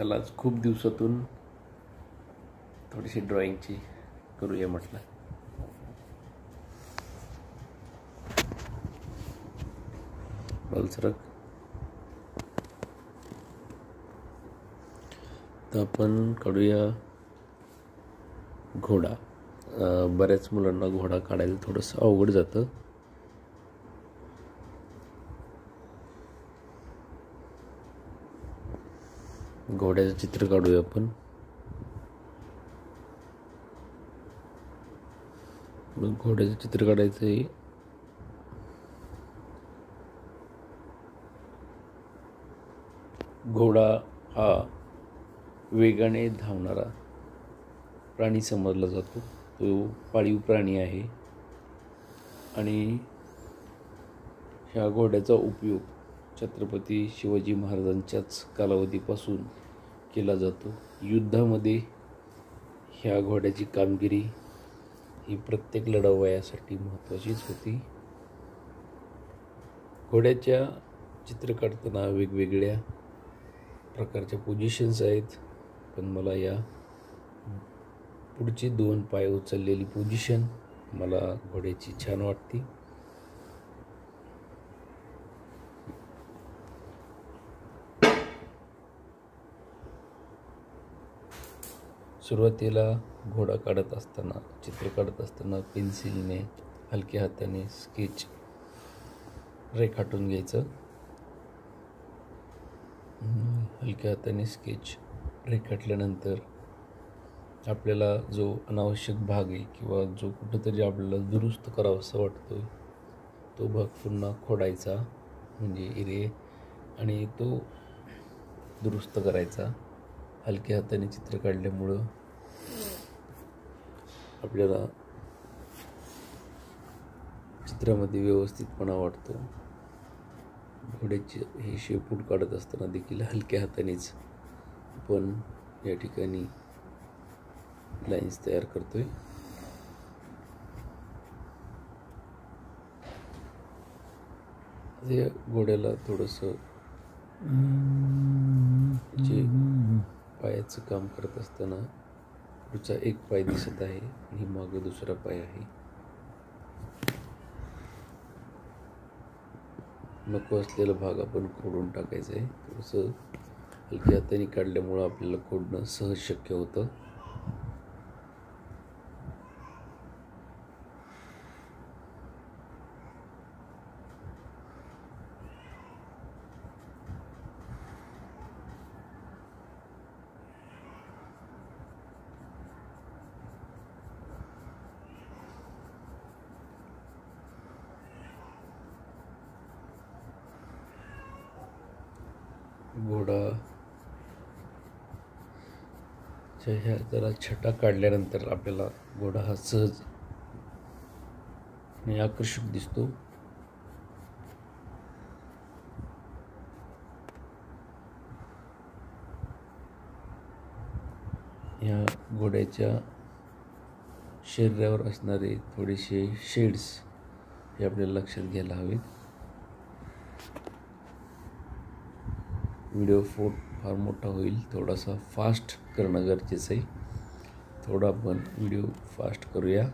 चला आज खूप दिवसातून थोडीशी ड्रॉइंगची करूया म्हटलं. बलसरक तर आपण काढूया घोडा. बऱ्याच मुलांना घोडा काढायला थोडंसं अवघड जातं. घोड्याचं चित्र काढूया आपण. मग घोड्याचं चित्र काढायचं आहे. घोडा हा वेगाने धावणारा प्राणी समजला जातो. तो पाळीव प्राणी आहे आणि ह्या घोड्याचा उपयोग छत्रपती शिवाजी महाराजांच्याच कालावधीपासून केला जातो. युद्धामध्ये ह्या घोड्याची कामगिरी ही प्रत्येक लढावयासाठी महत्त्वाचीच होती. घोड्याच्या चित्र काढताना वेगवेगळ्या प्रकारच्या पोझिशन्स आहेत, पण मला या पुढची 2 पाय उचललेली पोझिशन मला घोड्याची छान वाटते. सुरुवातीला घोडा काढत असताना, चित्र काढत असताना पेन्सिलने हलक्या हाताने स्केच रेखाटून घ्यायचं. हलक्या हाताने स्केच रेखाटल्यानंतर आपल्याला जो अनावश्यक भाग आहे किंवा जो कुठंतरी आपल्याला दुरुस्त करावासा वाटतो तो भाग पुन्हा खोडायचा, म्हणजे इरे, आणि तो दुरुस्त करायचा. हलक्या हाताने चित्र काढल्यामुळं आपल्याला चित्रामध्ये व्यवस्थितपणा वाटतो. घोड्याचे हे शेपूट काढत असताना देखील हलक्या हातानेच आपण या ठिकाणी लाईन्स तयार करतोय. या घोड्याला थोडंसं जे पायाचं काम करत असताना पुढचा एक पाय दिसत आहे आणि मागे दुसरा पाय आहे. नको असलेला भाग आपण खोडून टाकायचा आहे. थोडंसं हलक्या हाताने काढल्यामुळं आपल्याला खोडणं सहज शक्य होतं. घोडा ह्या जरा छटा काढल्यानंतर आपल्याला घोडा हा सहज आणि आकर्षक दिसतो. ह्या घोड्याच्या शरीरावर असणारे थोडेसे शेड्स हे आपल्याला लक्षात घ्यायला हवेत. व्हिडिओ फार मोठा होईल, थोडासा फास्ट करणं गरजेचं आहे. थोडा आपण व्हिडिओ फास्ट करूया.